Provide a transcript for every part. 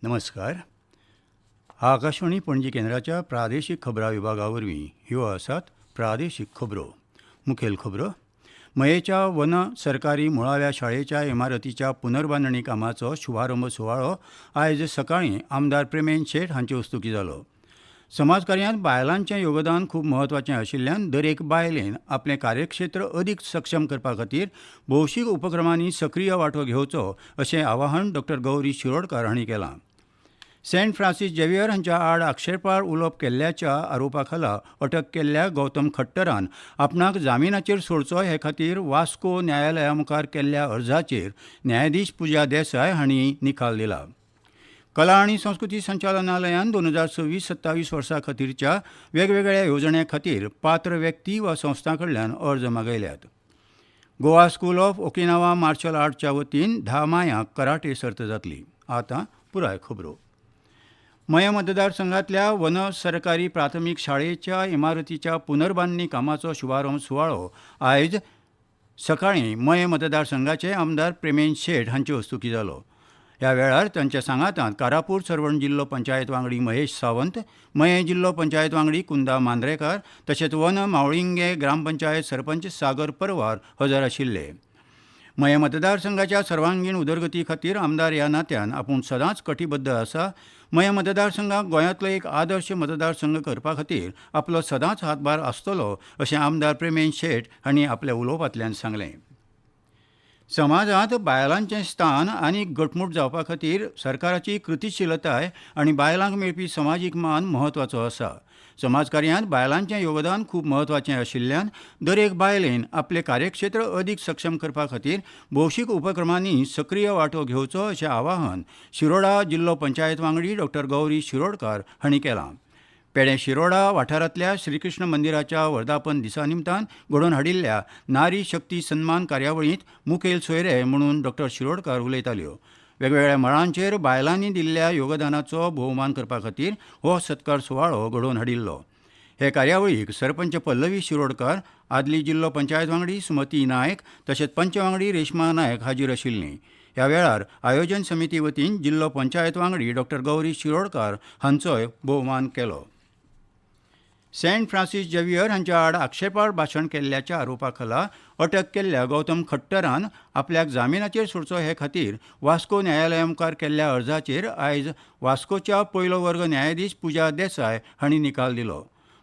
नमस्कार. आकाशवाणी पणजी केंद्राच्या प्रादेशीक खबरां विभागावरवीं ह्यो आसात प्रादेशीक खबरो. मुखेल खबरो. मयेच्या वन सरकारी मुळाव्या शाळेच्या इमारतीच्या पुनर्बांदणी कामाचो शुभारंभ सुवाळो आयज सकाळीं आमदार प्रेमेंद शेट हांचे हस्तुकीं जालो. समाजकार्यांत बायलांचें योगदान खूब म्हत्वाचें आशिल्ल्यान दरेक बायलेन आपलें कार्यक्षेत्र अदीक सक्षम करपा खातीर भौशीक उपक्रमांनी सक्रीय वांटो घेवचो अशें आवाहन डॉ गौरी शिरोडकार हांणी केलां. सेंट फ्रांसीस झेवियर हांच्या आड आक्षेपार्ह उलोवप केल्ल्याच्या आरोपा खाला अटक केल्ल्या गौतम खट्टरान आपणाक जामिनाचेर सोडचो हे खातीर वास्को न्यायालया मुखार केल्ल्या अर्जाचेर न्यायाधीश पुजा देसाय हांणी निकाल दिला. कला आनी संस्कृती संचालनालयान 2026-27 वर्सा खातीरच्या वेगवेगळ्या येवजण्यां खातीर पात्र व्यक्ती वा संस्थां कडल्यान अर्ज मागयल्यात. Goa school of Okinawa martial आर्टच्या वतीन 10 मायाक कराटे सर्त जातली. आतां पुराय खबरो. मय मतदारसंघातल्या वन सरकारी प्राथमीक शाळेच्या इमारतीच्या पुनर्बांदणी कामाचो शुभारंभ सुवाळो आयज सकाळीं मय मतदारसंघाचे आमदार प्रेमेंद शेट हांचे हस्तुकीं जालो. ह्या वेळार तांच्या सांगातांत कारापूर सरवण जिल्लो पंचायत वांगडी महेश सावंत, मये जिल्लो पंचायत वांगडी कुंदा मांद्रेकार तशेंच वन मावळिंगे ग्रामपंचायत सरपंच सागर परवार हजर आशिल्ले. मये मतदारसंघाच्या सर्वांगीण उदरगती खातीर आमदार ह्या नात्यान आपूण सदांच कटिबद्ध आसा. मये मतदारसंघाक गोंयांतलो एक आदर्श मतदारसंघ करपा खातीर आपलो सदांच हातभार आसतलो अशें आमदार प्रेमेंद शेट हांणी आपल्या उलोवपांतल्यान सांगलें. समाजांत बायलांचें स्थान आनीक घटमूट जावपा खातीर सरकाराची कृतीशीलताय आनी बायलांक मेळपी समाजीक मान म्हत्वाचो आसा. समाजकार्यांत बायलांचें योगदान खूब म्हत्वाचें आशिल्ल्यान दरेक बायलेन आपलें कार्यक्षेत्र अदीक सक्षम करपा खातीर भौशीक उपक्रमांनी सक्रीय वांटो घेवचो अशें आवाहन शिरोडा जिल्लो पंचायत वांगडी डॉ गौरी शिरोडकार हांणी केलां. पेडे शिरोडा वाठारांतल्या श्रीकृष्ण मंदिराच्या वर्धापन दिसा निमतान घडोवन हाडिल्ल्या नारी शक्ती सन्मान कार्यावळींत मुखेल सोयरे म्हणून डॉ शिरोडकार उलयताल्यो. वेगवेगळ्या मळांचेर बायलांनी दिल्ल्या योगदानाचो भोवमान करपा खातीर हो सत्कार सुवाळो घडोवन हाडिल्लो. हे कार्यावळीक सरपंच पल्लवी शिरोडकार, आदली जिल्लो पंचायत वांगडी सुमती नायक तशेंच पंच वांगडी रेश्मा नायक हाजीर आशिल्लीं. ह्या वेळार आयोजन समिती वतीन जिल्लो पंचायत वांगडी डॉ गौरी शिरोडकार हांचोय भोवमान केलो. सेंट फ्रांसीस झेवियर हांच्या आड आक्षेपार्ह भाशण केल्ल्याच्या आरोपा खाला अटक केल्ल्या गौतम खट्टरान आपल्याक जामिनाचेर सोडचो हे खातीर वास्को न्यायालया मुखार केल्ल्या अर्जाचेर आयज वास्कोच्या पयलो वर्ग न्यायाधीश पुजा देसाय हांणी निकाल दिलो.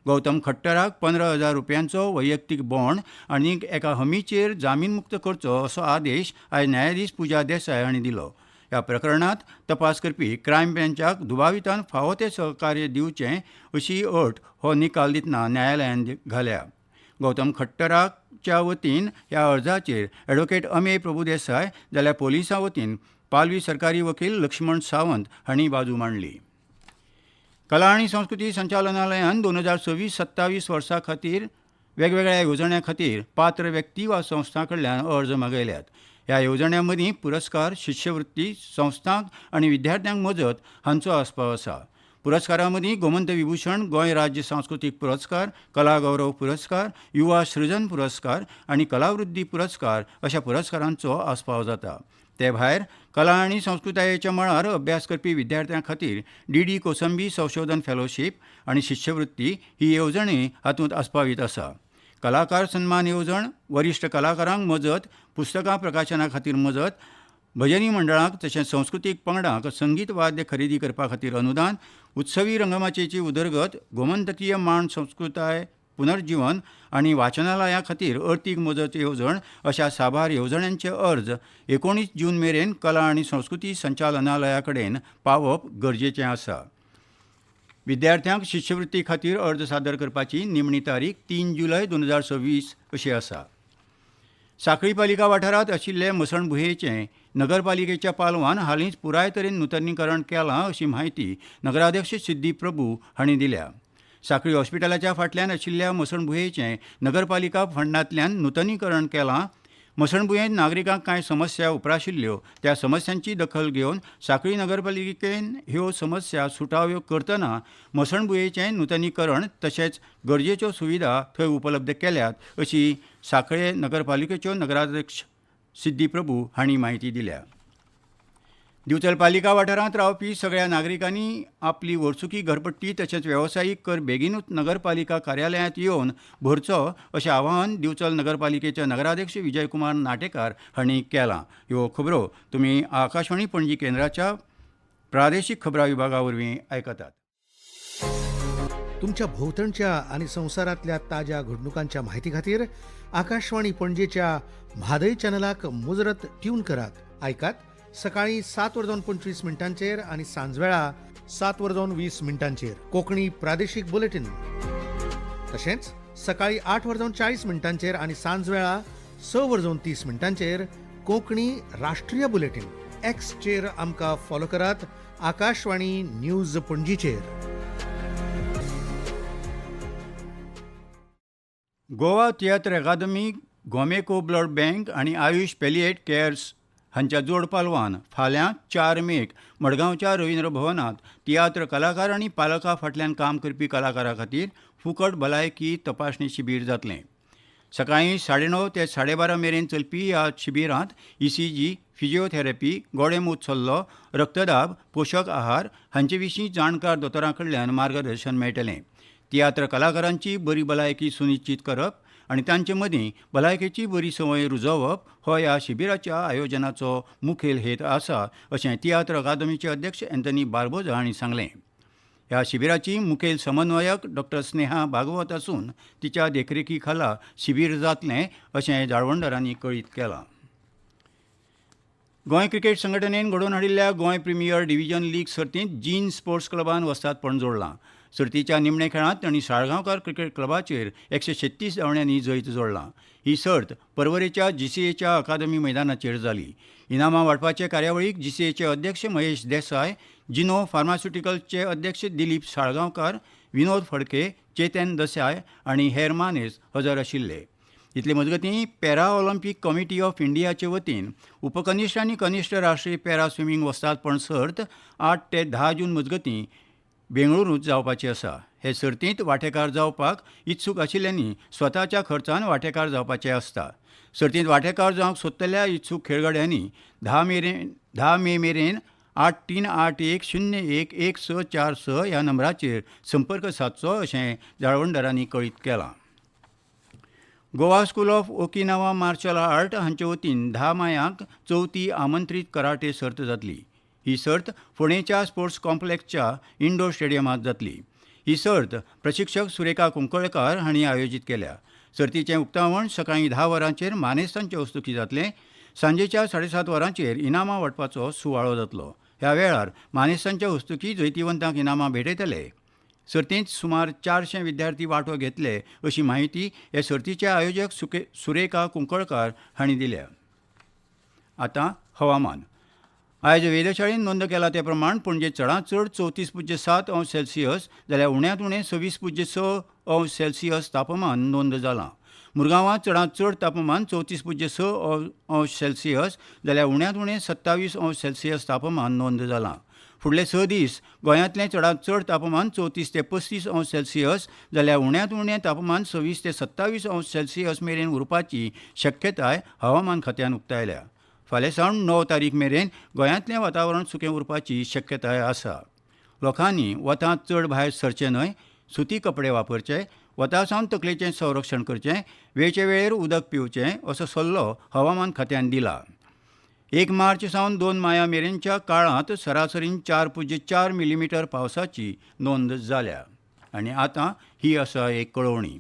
गौतम खट्टराक 15,000 रुपयांचो वैयक्तीक बॉण्ड आनी एका हमीचेर जामीन मुक्त करचो असो आदेश आयज न्यायाधीश पुजा देसाय हांणी दिलो. ह्या प्रकरणांत तपास करपी क्रायम ब्रँचाक दुबावितान फावो तें सहकार्य दिवचें अशी अट हो निकाल दितना न्यायालयान घाल्या. गौतम खट्टराच्या वतीन ह्या अर्जाचेर ॲडव्होकेट अमेय प्रभुदेसाय जाल्यार पोलिसां वतीन पालवी सरकारी वकील लक्ष्मण सावंत हांणी बाजू मांडली. कला आनी संस्कृती संचालनालयान 2026-27 वर्सा खातीर वेगवेगळ्या येवजण्यां खातीर पात्र व्यक्ती वा संस्थां कडल्यान अर्ज मागयल्यात. ह्या येवजण्यां मदीं पुरस्कार, शिश्यवृत्ती, संस्थांक आनी विद्यार्थ्यांक मजत हांचो आस्पाव आसा. पुरस्कारां मदीं गोमंत विभूषण, गोंय राज्य सांस्कृतीक पुरस्कार, कला गौरव पुरस्कार, युवा सृजन पुरस्कार आनी कलावृद्धी पुरस्कार अशा पुरस्कारांचो आस्पाव जाता. ते भायर कला आनी संस्कृतायेच्या मळार अभ्यास करपी विद्यार्थ्यां खातीर डी कोसंबी संशोधन फेलोशीप आनी शिश्यवृत्ती ही येवजणय हातूंत आस्पावीत आसा. कलाकार सन्मान येवजण, वरिश्ठ कलाकारांक मजत, पुस्तकां प्रकाशना खातीर मजत, भजनी मंडळांक तशेंच सांस्कृतीक पंगडांक संगीत वाद्य खरेदी करपा खातीर अनुदान, उत्सवी रंगमाचयेची उदरगत, गोमंतकीय मांड संस्कृताय पुनर्जीवन आनी वाचनालयां खातीर अर्थीक मजत येवजण अशा साबार येवजण्यांचे अर्ज 19 जून मेरेन कला आनी संस्कृती संचालनालया कडेन पावप गरजेचें आसा. विद्यार्थ्यांक शिश्यवृत्ती खातीर अर्ज सादर करपाची निमणी तारीख 3 जुलय 2026 अशी आसा. सांखळी पालिका वाठारांत आशिल्ले मसणभुंयेचें नगरपालिकेच्या पालवान हालींच पुराय तरेन नूतनीकरण केलां अशी म्हायती नगराध्यक्ष सिद्धी प्रभू हांणी दिल्या. सांखळी हॉस्पिटलाच्या फाटल्यान आशिल्ल्या मसणभुंयेचें नगरपालिका फंडांतल्यान नूतनीकरण केलां. मसणभुंयेंत नागरिकांक कांय समस्या उप्राशिल्ल्यो त्या समस्यांची दखल घेवन सांखळी नगरपालिकेन ह्यो समस्या सुटाव्यो करतना मसणभुंयेचें नूतनीकरण तशेंच गरजेच्यो सुविधा थंय उपलब्ध केल्यात अशी सांखळे नगरपालिकेच्यो नगराध्यक्ष सिद्धी प्रभू हांणी म्हायती दिल्या. दिवचल पालिका वाठारांत रावपी सगळ्या नागरिकांनी आपली वर्सुकी घरपट्टी तशेंच वेवसायीक कर बेगीनूच नगरपालिका कार्यालयांत येवन भरचो अशें आवाहन दिवचल नगरपालिकेचे नगराध्यक्ष विजयकुमार नाटेकार हांणी केलां. ह्यो खबरो तुमी आकाशवाणी पणजी केंद्राच्या प्रादेशीक खबरां विभागा वरवीं आयकतात. तुमच्या भोवतणच्या आणि संवसारांतल्या ताज्या घडणुकांच्या म्हायती खातीर आकाशवाणी पणजेच्या म्हादय चॅनलाक मुजरत ट्यून करात. आयकात सकाळी 7:25 आणि सांजवेळा 7:20 कोंकणी प्रादेशीक बुलेटिन. तशेंच सकाळी 8:40 आणि सांजवेळा 6:30 कोंकणी राष्ट्रीय बुलेटिन. एक्सचेर आमकां फॉलो करात. आकाशवाणी न्यूज पणजीचेर. गोवा तियात्र अकादमी, गोमेको ब्लड बँक आनी आयुष पॅलिएट केअर्स हांच्या जोड पालवान फाल्यां 4 मेक मडगांवच्या रवींद्र भवनांत तियात्र कलाकार आनी पालकां फाटल्यान काम करपी कलाकारां खातीर फुकट भलायकी तपासणी शिबीर जातलें. सकाळीं 9:30 ते 12:30 मेरेन चलपी ह्या शिबिरांत ECG, फिजिओथेरपी, गोडेमूत सल्लो, रक्तदाब, पोशक आहार हांचे विशीं जाणकार दोतोरां कडल्यान मार्गदर्शन मेळटलें. तियात्र कलाकारांची बरी भलायकी सुनिश्चित करप आनी तांचे मदीं भलायकेची बरी संवय रुजोवप हो ह्या शिबिराच्या आयोजनाचो मुखेल हेत आसा अशें तियात्र अकादमीचे अध्यक्ष एंथनी बार्बोजा हांणी सांगलें. ह्या शिबिराची मुखेल समन्वयक डॉ. स्नेहा भागवत आसून तिच्या देखरेखी खाला शिबीर जातलें अशें जाळवणदारांनी कळीत केलां. गोंय क्रिकेट संघटनेन घडोवन हाडिल्ल्या गोंय प्रिमियर डिव्हिजन लीग सर्तींत जीन स्पोर्ट्स क्लबान वस्तादपण जोडलां. सर्तीच्या निमणे खेळांत तांणी साळगांवकार क्रिकेट क्लबाचेर 136 धांवड्यांनी जैत जोडलां. ही सर्त परवरेच्या GCAच्या अकादमी मैदानाचेर जाली. इनामां वांटपाचे कार्यावळीक GCAचे अध्यक्ष महेश देसाय, जिनो फार्मास्युटिकल्सचे अध्यक्ष दिलीप साळगांवकार, विनोद फडके, चेतन देसाय आनी हेर मानेस्त हजर आशिल्ले. इतले मजगतीं पॅरा ऑलिंपीक कमिटी ऑफ इंडियाचे वतीन उपकनिश्ठ आनी कनिश्ठ राष्ट्रीय पॅरा स्विमींग वस्तादपण सर्त 8 ते 10 जून मजगतीं बेंगळुरूंत जावपाची आसा. हे सर्तींत वांटेकार जावपाक इत्सूक आशिल्ल्यांनी स्वताच्या खर्चान वांटेकार जावपाचें आसता. सर्तींत वांटेकार जावंक सोदतल्या इत्सूक खेळगड्यांनी 10 मे मेरेन 8381011646 ह्या नंबराचेर संपर्क सादचो अशें जाळवणदारांनी कळीत केलां. Goa school of Okinawa martial art हांचे वतीन 10 मायाक 4थी आमंत्रीत कराटे सर्त जातली. ही सर्त फोंडेच्या स्पोर्ट्स कॉम्प्लेक्सच्या इंडोर स्टेडियमांत जातली. ही सर्त प्रशिक्षक सुरेखा कुंकळकार हांणी आयोजीत केल्या. सर्तीचें उक्तावण सकाळीं 10 वरांचेर मानेस्तांचे हस्तुकी जातलें. सांजेच्या 7:30 वरांचेर इनामां वांटपाचो सुवाळो जातलो. ह्या वेळार मानेस्तांच्या हस्तुकी जैतिवंतांक इनामां भेटयतले. सर्तींत सुमार 400 विद्यार्थी वांटो घेतले अशी माहिती हे सर्तीचे आयोजक सुरेखा कुंकळकार हांणी दिल्या. आतां हवामान. आयज वेधशाळेन नोंद केला ते प्रमाण पणजे चडांत चड 34.7 अंश सेल्सियस जाल्यार उण्यांत उणें 26.6 अंश सेल्सियस तापमान नोंद जालां. मुरगांवांत चडांत चड तापमान 34.6 अंश सेल्सियस जाल्यार उण्यांत उणें 27 अंश सेल्सियस तापमान नोंद जालां. फुडले 6 दीस गोंयांतलें चडांत चड तापमान 34 ते 35 अंश सेल्सियस जाल्यार उण्यांत उणें तापमान 26 ते 27 अंश सेल्सियस मेरेन उरपाची शक्यताय हवामान खात्यान उक्तायल्या. फाल्यां सावन 9 तारीख मेरेन गोंयांतलें वातावरण सुकें उरपाची शक्यताय आसा. लोकांनी वतांत चड भायर सरचें न्हय, सुती कपडे वापरचे, वता सावन तकलेचें संरक्षण करचें, वेळचे वेळेर उदक पिवचें असो सल्लो हवामान खात्यान दिला. 1 मार्च सावन 2 माया मेरेनच्या काळांत सरासरीन 4.4 मिलीमीटर पावसाची नोंद जाल्या. आनी आतां ही आसा एक कळवणी.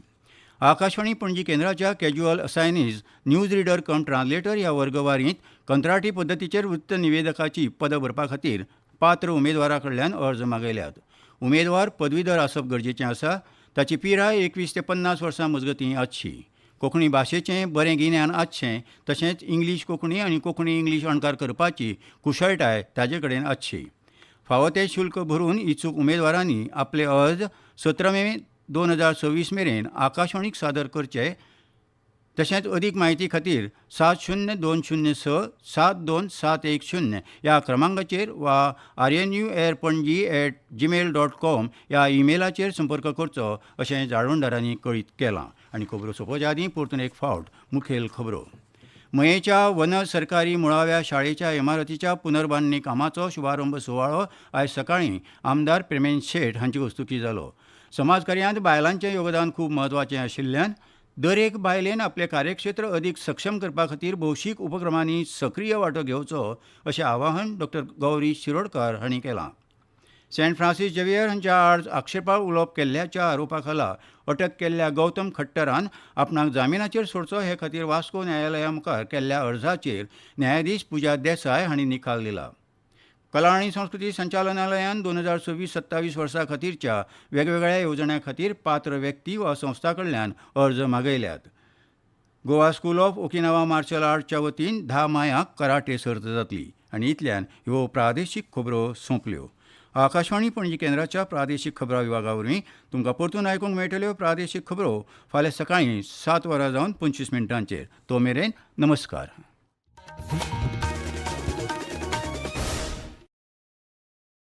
आकाशवाणी पणजी केंद्राच्या कॅज्युअल असायनीज, न्यूज रिडर कम ट्रान्सलेटर ह्या वर्गवारींत कंत्राटी पद्दतीचेर वृत्त निवेदकाची पदां भरपा खातीर पात्र उमेदवारा कडल्यान अर्ज मागयल्यात. उमेदवार पदवीधर आसप गरजेचें आसा. ताची पिराय 21 ते 50 वर्सां मजगतीं आसची. कोंकणी भाशेचें बरें गिन्यान आसचें तशेंच इंग्लीश कोंकणी आनी कोंकणी इंग्लीश अणकार करपाची कुशळटाय ताजे कडेन आसची. फावो तें शुल्क भरून इच्छूक उमेदवारांनी आपले अर्ज 17 मे 2026 मेरेन आकाशवाणीक सादर करचे. तशेंच अदीक म्हायती खातीर 7020067270 ह्या क्रमांकाचेर वा rnuairpanji@gmail.com ह्या ईमेलाचेर संपर्क करचो अशें जाळवणदारांनी कळीत केलां. आनी खबरो सोंपोवचे आदीं परतून एक फावट मुखेल खबरो. मयेच्या वन सरकारी मुळाव्या शाळेच्या इमारतीच्या पुनर्बांधणी कामाचो शुभारंभ सुवाळो आयज सकाळीं आमदार प्रेमेंद शेट हांचे हस्तुकी जालो. समाजकार्यांत बायलांचें योगदान खूब म्हत्वाचें आशिल्ल्यान दर एक बायलेन आपलें कार्यक्षेत्र अदीक सक्षम करपा खातीर भौशीक उपक्रमांनी सक्रीय वांटो घेवचो अशें आवाहन डॉ गौरी शिरोडकार हांणी केलां. सेंट फ्रांसीस झेवियर हांच्या आड आक्षेपार्ह उलोवप केल्ल्याच्या आरोपा खाला अटक केल्ल्या गौतम खट्टरान आपणाक जामिनाचेर सोडचो हे खातीर वास्को न्यायालया मुखार केल्ल्या अर्जाचेर न्यायाधीश पुजा देसाय हांणी निकाल दिला. कला आनी संस्कृती संचालनालयान 2026-27 वर्सा खातीरच्या वेगवेगळ्या येवजण्यां खातीर पात्र व्यक्ती वा संस्था कडल्यान अर्ज मागयल्यात. Goa school of Okinawa martial आर्ट्सच्या वतीन 10 मायाक कराटे सर्त जातली आनी इतल्यान ह्यो प्रादेशीक खबरो सोंपल्यो. आकाशवाणी पणजी केंद्राच्या प्रादेशीक खबरां विभागा वरवीं तुमकां परतून आयकूंक मेळटल्यो प्रादेशीक खबरो फाल्यां सकाळीं 7 वरां जावन 25 मिनटांचेर. तो मेरेन नमस्कार.